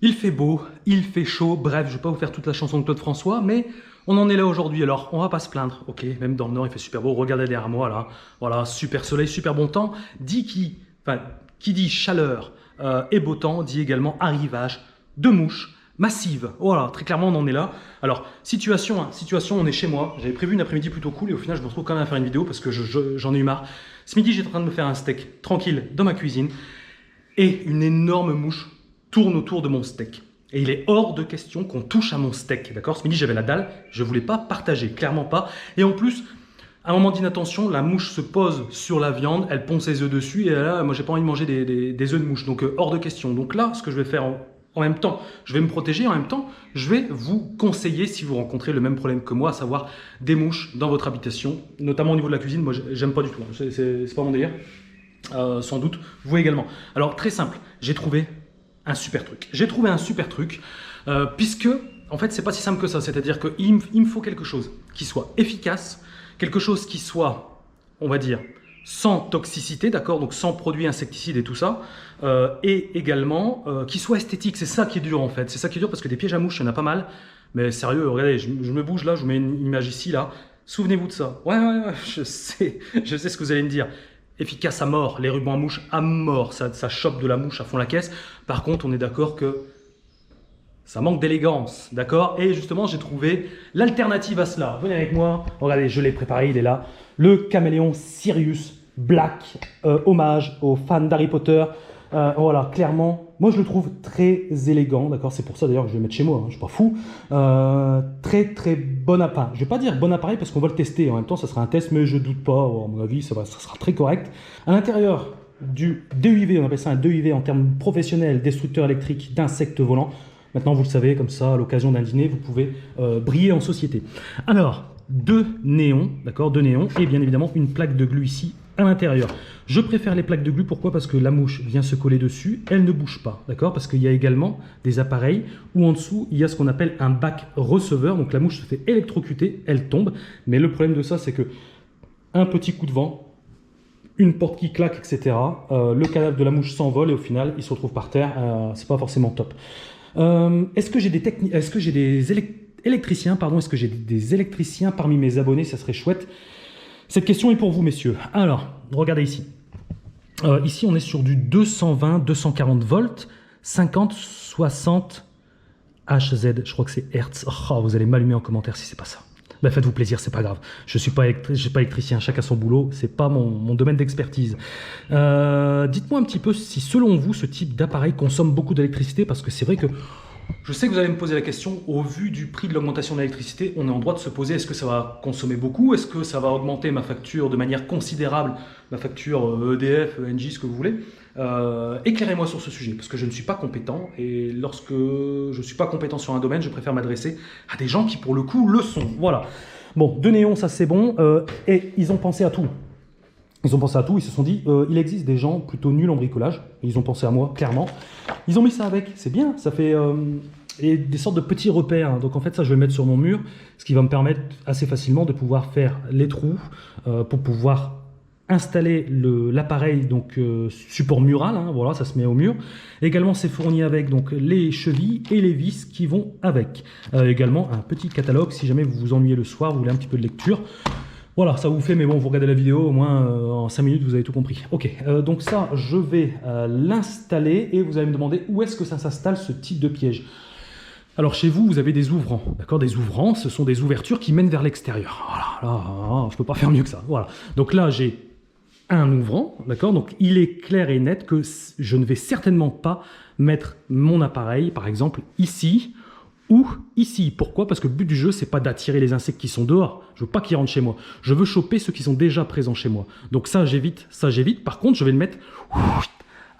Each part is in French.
Il fait beau, il fait chaud, bref, je vais pas vous faire toute la chanson de Claude François, mais on en est là aujourd'hui, alors on va pas se plaindre, ok, même dans le nord il fait super beau, regardez derrière moi là, voilà, super soleil, super bon temps, qui dit chaleur et beau temps, dit également arrivage de mouches massives, voilà, très clairement on en est là. Alors, situation, on est chez moi, j'avais prévu une après-midi plutôt cool et au final je me retrouve quand même à faire une vidéo parce que j'en ai eu marre. Ce midi j'étais en train de me faire un steak tranquille dans ma cuisine et une énorme mouche tourne autour de mon steak. Et il est hors de question qu'on touche à mon steak, d'accord? Ce midi, j'avais la dalle, je ne voulais pas partager, clairement pas. Et en plus, à un moment d'inattention, la mouche se pose sur la viande, elle pond ses œufs dessus, et là, moi, j'ai pas envie de manger des œufs de mouche, donc hors de question. Donc là, ce que je vais faire en même temps, je vais me protéger, en même temps, je vais vous conseiller, si vous rencontrez le même problème que moi, à savoir des mouches dans votre habitation, notamment au niveau de la cuisine, moi, j'aime pas du tout, hein. C'est pas mon délire. Sans doute, vous également. Alors, très simple, j'ai trouvé un super truc. J'ai trouvé un super truc, puisque, en fait, c'est pas si simple que ça. C'est-à-dire qu'il me faut quelque chose qui soit efficace, quelque chose qui soit, on va dire, sans toxicité, d'accord, donc sans produits insecticides et tout ça, et également qui soit esthétique. C'est ça qui est dur, en fait. C'est ça qui est dur parce que des pièges à mouches, il y en a pas mal. Mais sérieux, regardez, je me bouge là, je vous mets une image ici, là. Souvenez-vous de ça. Ouais, je sais ce que vous allez me dire. Efficace à mort, les rubans à mouche à mort, ça chope de la mouche à fond la caisse. Par contre, on est d'accord que ça manque d'élégance, d'accord? Et justement, j'ai trouvé l'alternative à cela. Venez avec moi, regardez, je l'ai préparé, il est là. Le caméléon Sirius Black, hommage aux fans d'Harry Potter. Voilà, clairement, moi je le trouve très élégant, d'accord? C'est pour ça d'ailleurs que je vais le mettre chez moi, hein, je suis pas fou. Très bon appareil. Je vais pas dire bon appareil parce qu'on va le tester. En même temps, ça sera un test, mais je doute pas. À mon avis, ça sera très correct. À l'intérieur du DUV, on appelle ça un DUV en termes professionnels, destructeur électrique d'insectes volants. Maintenant, vous le savez, comme ça, à l'occasion d'un dîner, vous pouvez briller en société. Alors, deux néons, d'accord, deux néons, et bien évidemment une plaque de glu ici à l'intérieur. Je préfère les plaques de glu, pourquoi? Parce que la mouche vient se coller dessus, elle ne bouge pas, d'accord? Parce qu'il y a également des appareils où en dessous, il y a ce qu'on appelle un bac receveur, donc la mouche se fait électrocuter, elle tombe, mais le problème de ça, c'est que un petit coup de vent, une porte qui claque, etc., le cadavre de la mouche s'envole et au final, il se retrouve par terre, c'est pas forcément top. Est-ce que j'ai des électriciens, pardon, est-ce que j'ai des électriciens parmi mes abonnés? Ça serait chouette. Cette question est pour vous, messieurs. Alors, regardez ici. Ici, on est sur du 220, 240 volts, 50, 60 Hz. Je crois que c'est Hertz. Oh, vous allez m'allumer en commentaire si c'est pas ça. Ben, faites-vous plaisir, c'est pas grave. Je suis pas électricien, chacun son boulot. C'est pas mon domaine d'expertise. Dites-moi un petit peu si, selon vous, ce type d'appareil consomme beaucoup d'électricité, parce que c'est vrai que je sais que vous allez me poser la question, au vu du prix de l'augmentation de l'électricité, on est en droit de se poser, est-ce que ça va consommer beaucoup? Est-ce que ça va augmenter ma facture de manière considérable, ma facture EDF, ENGIE, ce que vous voulez? Éclairez-moi sur ce sujet, parce que je ne suis pas compétent, et lorsque je ne suis pas compétent sur un domaine, je préfère m'adresser à des gens qui, pour le coup, le sont. Voilà. Bon, deux néons, ça c'est bon, et ils ont pensé à tout. Ils ont pensé à tout, ils se sont dit, il existe des gens plutôt nuls en bricolage, ils ont pensé à moi, clairement. Ils ont mis ça avec, c'est bien, ça fait et des sortes de petits repères. Hein. Donc en fait, ça, je vais le mettre sur mon mur, ce qui va me permettre assez facilement de pouvoir faire les trous pour pouvoir installer l'appareil, donc support mural, hein, voilà, ça se met au mur. Également, c'est fourni avec donc les chevilles et les vis qui vont avec. Également, un petit catalogue, si jamais vous vous ennuyez le soir, vous voulez un petit peu de lecture. Voilà, ça vous fait, mais bon, vous regardez la vidéo, au moins en 5 minutes, vous avez tout compris. Ok, donc ça, je vais l'installer et vous allez me demander où est-ce que ça s'installe, ce type de piège. Alors chez vous, vous avez des ouvrants, d'accord? Des ouvrants, ce sont des ouvertures qui mènent vers l'extérieur. Voilà, là, je ne peux pas faire mieux que ça. Voilà. Donc là, j'ai un ouvrant, d'accord? Donc il est clair et net que je ne vais certainement pas mettre mon appareil, par exemple, ici, ou ici. Pourquoi? Parce que le but du jeu, c'est pas d'attirer les insectes qui sont dehors. Je veux pas qu'ils rentrent chez moi. Je veux choper ceux qui sont déjà présents chez moi. Donc ça, j'évite. Ça, j'évite. Par contre, je vais le mettre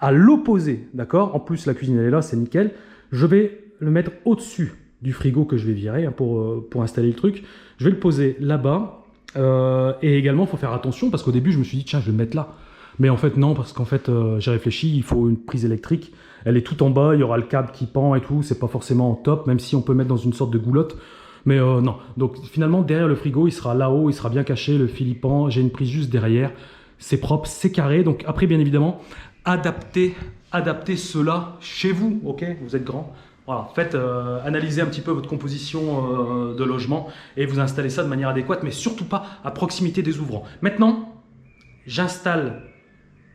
à l'opposé. D'accord? En plus, la cuisine, elle est là, c'est nickel. Je vais le mettre au-dessus du frigo que je vais virer hein, pour installer le truc. Je vais le poser là-bas. Et également, il faut faire attention parce qu'au début, je me suis dit, tiens, je vais le mettre là. Mais en fait, non, parce qu'en fait, j'ai réfléchi, il faut une prise électrique. Elle est tout en bas, il y aura le câble qui pend et tout. C'est pas forcément top, même si on peut mettre dans une sorte de goulotte. Mais non. Donc finalement, derrière le frigo, il sera là-haut, il sera bien caché, le fil y pend. J'ai une prise juste derrière. C'est propre, c'est carré. Donc après, bien évidemment, adaptez cela chez vous, ok? Vous êtes grand. Voilà, faites analyser un petit peu votre composition de logement et vous installez ça de manière adéquate, mais surtout pas à proximité des ouvrants. Maintenant, j'installe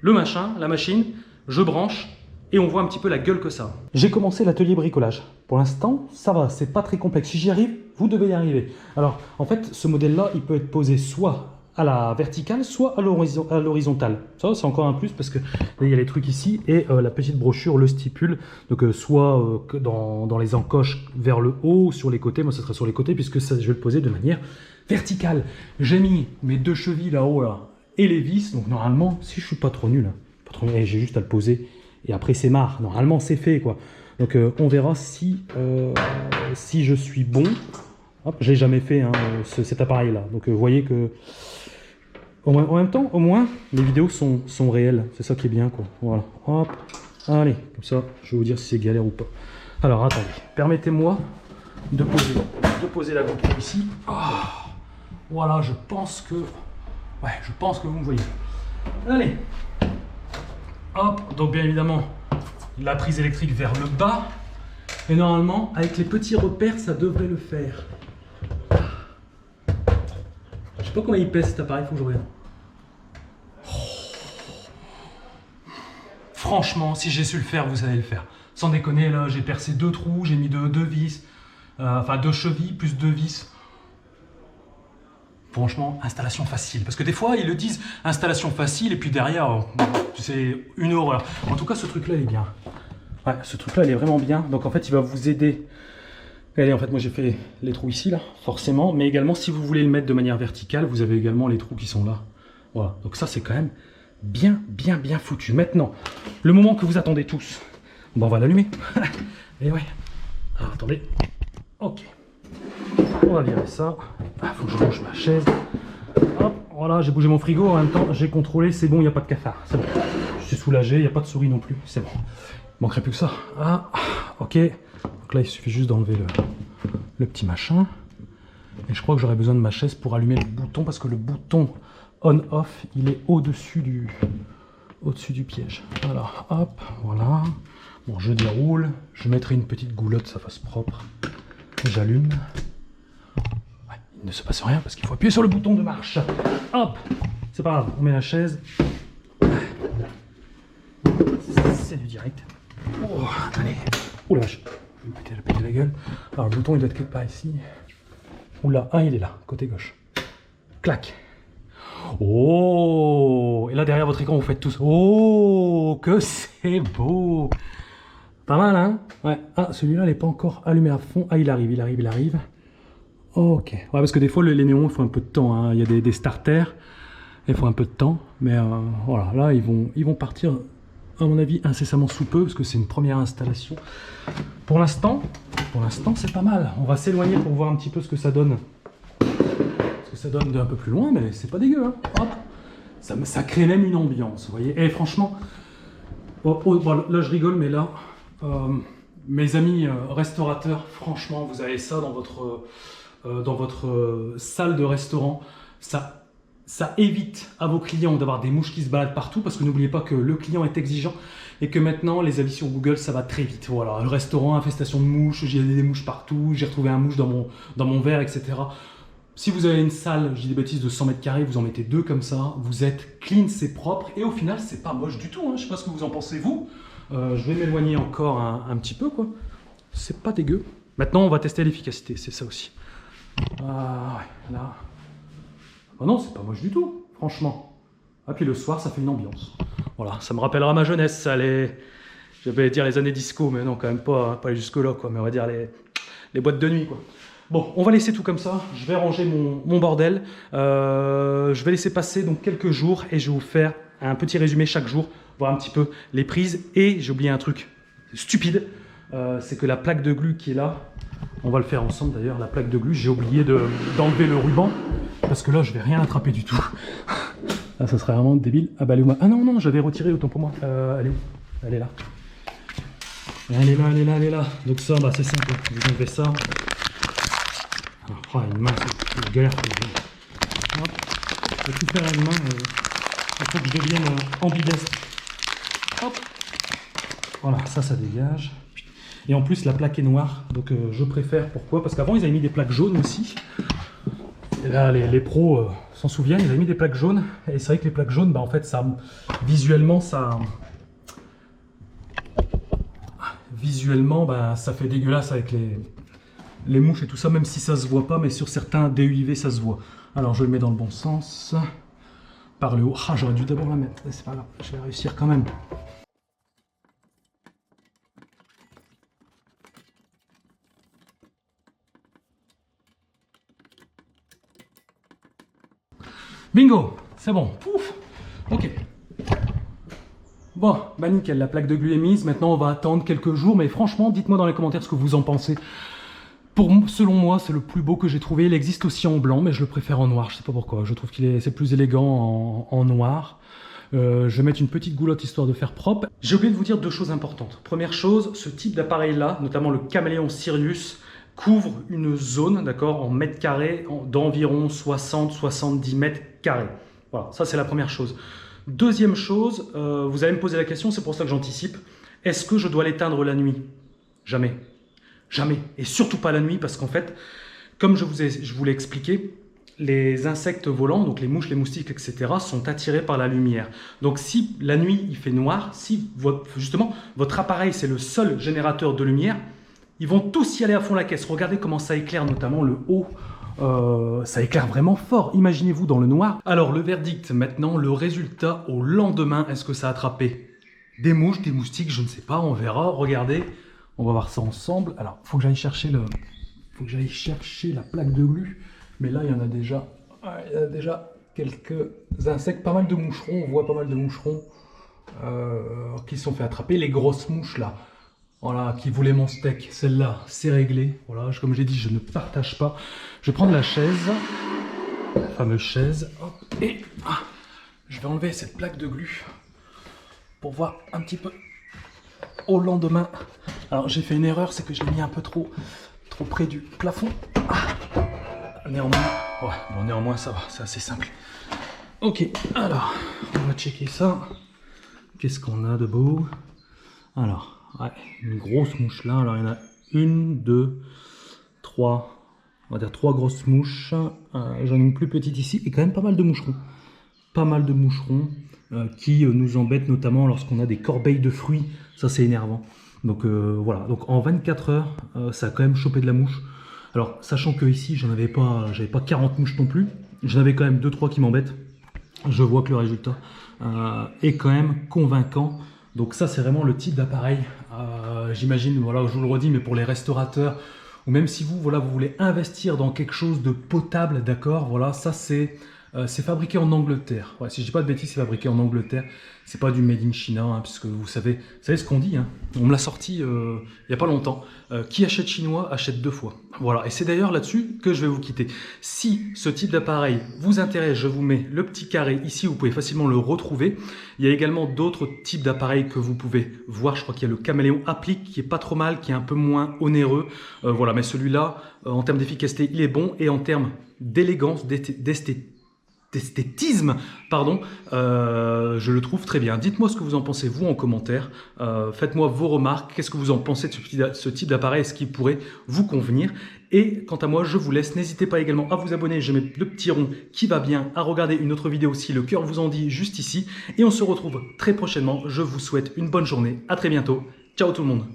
le machin, la machine, je branche et on voit un petit peu la gueule que ça a. J'ai commencé l'atelier bricolage. Pour l'instant, ça va, c'est pas très complexe. Si j'y arrive, vous devez y arriver. Alors, en fait, ce modèle-là, il peut être posé soit à la verticale, soit à l'horizontale. Ça, c'est encore un plus parce que là, il y a les trucs ici et la petite brochure le stipule. Donc, soit dans les encoches vers le haut ou sur les côtés. Moi, ce serait sur les côtés puisque ça, je vais le poser de manière verticale. J'ai mis mes 2 chevilles là-haut là, et les vis. Donc, normalement, si je suis pas trop nul, j'ai juste à le poser et après, c'est marre. Normalement, c'est fait, quoi. Donc, on verra si je suis bon. Hop, je l'ai jamais fait, hein, cet appareil-là. Donc, vous voyez que... En même temps, au moins, les vidéos sont réelles. C'est ça qui est bien, quoi. Voilà. Hop. Allez, comme ça, je vais vous dire si c'est galère ou pas. Alors, attendez. Permettez-moi de poser la GoPro ici. Ah, voilà, je pense que... Ouais, je pense que vous me voyez. Allez. Hop. Donc, bien évidemment, la prise électrique vers le bas. Et normalement, avec les petits repères, ça devrait le faire. Je sais pas combien il pèse cet appareil, il faut que je regarde. Franchement, si j'ai su le faire, vous savez le faire. Sans déconner, là, j'ai percé 2 trous, j'ai mis 2 vis, enfin 2 chevilles plus 2 vis. Franchement, installation facile. Parce que des fois, ils le disent, installation facile, et puis derrière, c'est une horreur. En tout cas, ce truc-là, il est bien. Ouais, ce truc-là, il est vraiment bien. Donc en fait, il va vous aider. Regardez, en fait, moi j'ai fait les trous ici, là, forcément. Mais également, si vous voulez le mettre de manière verticale, vous avez également les trous qui sont là. Voilà, donc ça, c'est quand même bien foutu. Maintenant, le moment que vous attendez tous. Bon, on va l'allumer. Et ouais. Alors, attendez. Ok. On va virer ça. Ah, faut que je range ma chaise. Hop, voilà, j'ai bougé mon frigo. En même temps, j'ai contrôlé. C'est bon, il n'y a pas de cafard. C'est bon. Je suis soulagé. Il n'y a pas de souris non plus. C'est bon. Il manquerait plus que ça. Ah, ok. Donc là, il suffit juste d'enlever le petit machin. Et je crois que j'aurais besoin de ma chaise pour allumer le bouton parce que le bouton on-off, il est au-dessus du piège. Alors, hop, voilà. Bon, je déroule. Je mettrai une petite goulotte, ça fasse propre. J'allume. Ouais, il ne se passe rien parce qu'il faut appuyer sur le bouton de marche. Hop, c'est pas grave, on met la chaise. C'est du direct. Oh, allez. Oh la vache. Je vais me péter la gueule. Alors, le bouton, il doit être quelque part ici. Oula, il est là, côté gauche. Clac. Oh! Et là, derrière votre écran, vous faites tous. Oh! Que c'est beau! Pas mal, hein? Ouais. Ah, celui-là, il n'est pas encore allumé à fond. Ah, il arrive. Ok. Ouais, parce que des fois, les néons, il faut un peu de temps, hein. Il y a des starters. Il faut un peu de temps. Mais voilà, là, ils vont partir, à mon avis, incessamment sous peu, parce que c'est une première installation. Pour l'instant, c'est pas mal. On va s'éloigner pour voir un petit peu ce que ça donne. Ça donne d'un peu plus loin, mais c'est pas dégueu, hein. Hop. Ça crée même une ambiance, vous voyez. Et franchement, bon, là je rigole, mais là, mes amis restaurateurs, franchement, vous avez ça dans votre salle de restaurant. Ça évite à vos clients d'avoir des mouches qui se baladent partout, parce que n'oubliez pas que le client est exigeant et que maintenant, les avis sur Google, ça va très vite. Voilà, le restaurant, infestation de mouches, j'ai des mouches partout, j'ai retrouvé un mouche dans mon verre, etc. Si vous avez une salle, je dis des bêtises, de 100 mètres carrés, vous en mettez 2 comme ça, vous êtes clean, c'est propre, et au final, c'est pas moche du tout, hein. Je sais pas ce que vous en pensez, vous. Je vais m'éloigner encore un petit peu, quoi. C'est pas dégueu. Maintenant, on va tester l'efficacité, c'est ça aussi. Ah, ouais, là. Ah non, c'est pas moche du tout, franchement. Ah, puis le soir, ça fait une ambiance. Voilà, ça me rappellera ma jeunesse, ça, j'allais dire les années disco, mais non, quand même pas aller jusque-là, quoi, mais on va dire les boîtes de nuit, quoi. Bon, on va laisser tout comme ça, je vais ranger mon bordel, je vais laisser passer donc quelques jours et je vais vous faire un petit résumé chaque jour, voir un petit peu les prises. Et j'ai oublié un truc stupide, c'est que la plaque de glu qui est là, on va le faire ensemble d'ailleurs, la plaque de glu, j'ai oublié d'enlever le ruban, parce que là je vais rien attraper du tout. Là ça serait vraiment débile. Ah bah elle est où? Ah non, j'avais retiré, autant pour moi. Elle est où? Elle est là. Elle est là. Donc ça, bah, c'est simple, vous enlevez ça. Oh, une main, c'est une galère. Hop. Je vais tout faire à une main. Il faut que je devienne ambidestre. Hop. Voilà, ça dégage. Et en plus, la plaque est noire, donc je préfère. Pourquoi? Parce qu'avant, ils avaient mis des plaques jaunes aussi. Et là, les pros s'en souviennent, ils avaient mis des plaques jaunes. Et c'est vrai que les plaques jaunes, bah, en fait, ça, visuellement, bah, ça fait dégueulasse avec les mouches et tout ça, même si ça se voit pas, mais sur certains DUIV, ça se voit. Alors, je le mets dans le bon sens. Par le haut. Ah, j'aurais dû d'abord la mettre. C'est pas grave, je vais réussir quand même. Bingo, c'est bon. Pouf. Ok. Bon, bah nickel, la plaque de glu est mise. Maintenant, on va attendre quelques jours. Mais franchement, dites-moi dans les commentaires ce que vous en pensez. Selon moi, c'est le plus beau que j'ai trouvé. Il existe aussi en blanc, mais je le préfère en noir. Je sais pas pourquoi. Je trouve c'est plus élégant en noir. Je vais mettre une petite goulotte histoire de faire propre. J'ai oublié de vous dire deux choses importantes. Première chose, ce type d'appareil-là, notamment le Caméléon Sirius, couvre une zone, d'accord, en mètres carrés d'environ 60-70 mètres carrés. Voilà, ça c'est la première chose. Deuxième chose, vous allez me poser la question, c'est pour ça que j'anticipe. Est-ce que je dois l'éteindre la nuit? Jamais. Jamais. Et surtout pas la nuit, parce qu'en fait, comme je vous l'ai expliqué, les insectes volants, donc les mouches, les moustiques, etc., sont attirés par la lumière. Donc si la nuit il fait noir, si justement votre appareil c'est le seul générateur de lumière, ils vont tous y aller à fond la caisse. Regardez comment ça éclaire, notamment le haut. Ça éclaire vraiment fort. Imaginez-vous dans le noir. Alors le verdict maintenant, le résultat au lendemain, est-ce que ça a attrapé des mouches, des moustiques? Je ne sais pas, on verra. Regardez, on va voir ça ensemble. Alors, faut que j'aille chercher la plaque de glu. Mais là, il y en a déjà quelques insectes, pas mal de moucherons. On voit pas mal de moucherons qui se sont fait attraper. Les grosses mouches là, voilà, qui voulaient mon steak. Celle-là, c'est réglé. Voilà, comme j'ai dit, je ne partage pas. Je vais prendre la chaise, la fameuse chaise, hop, et je vais enlever cette plaque de glu pour voir un petit peu au lendemain. Alors, j'ai fait une erreur, c'est que je l'ai mis un peu trop près du plafond. Néanmoins, ça va, c'est assez simple. Ok, alors, on va checker ça. Qu'est-ce qu'on a de beau? Alors, ouais, une grosse mouche là. Alors, il y en a une, deux, trois. On va dire trois grosses mouches. J'en ai une plus petite ici. Et quand même pas mal de moucherons. Pas mal de moucherons qui nous embêtent, notamment lorsqu'on a des corbeilles de fruits. Ça, c'est énervant. Donc, voilà. Donc, en 24 heures, ça a quand même chopé de la mouche. Alors, sachant que ici, j'avais pas 40 mouches non plus, j'en avais quand même 2-3 qui m'embêtent. Je vois que le résultat est quand même convaincant. Donc ça, c'est vraiment le type d'appareil. J'imagine, voilà, je vous le redis, mais pour les restaurateurs, ou même si vous voulez investir dans quelque chose de potable, d'accord, voilà, ça c'est fabriqué en Angleterre. Ouais, si je dis pas de bêtises, c'est fabriqué en Angleterre. C'est pas du made in China, hein, puisque vous savez ce qu'on dit. Hein. On me l'a sorti il y a pas longtemps. Qui achète chinois achète 2 fois. Voilà, et c'est d'ailleurs là-dessus que je vais vous quitter. Si ce type d'appareil vous intéresse, je vous mets le petit carré ici. Vous pouvez facilement le retrouver. Il y a également d'autres types d'appareils que vous pouvez voir. Je crois qu'il y a le Caméléon Applique qui est pas trop mal, qui est un peu moins onéreux. Voilà, mais celui-là, en termes d'efficacité, il est bon, et en termes d'élégance, d'esthétisme, pardon, je le trouve très bien. Dites-moi ce que vous en pensez, vous, en commentaire. Faites-moi vos remarques. Qu'est-ce que vous en pensez de ce type d'appareil? Est-ce qu'il pourrait vous convenir? Et quant à moi, je vous laisse. N'hésitez pas également à vous abonner. Je mets le petit rond qui va bien, à regarder une autre vidéo si le cœur vous en dit, juste ici. Et on se retrouve très prochainement. Je vous souhaite une bonne journée. À très bientôt. Ciao tout le monde.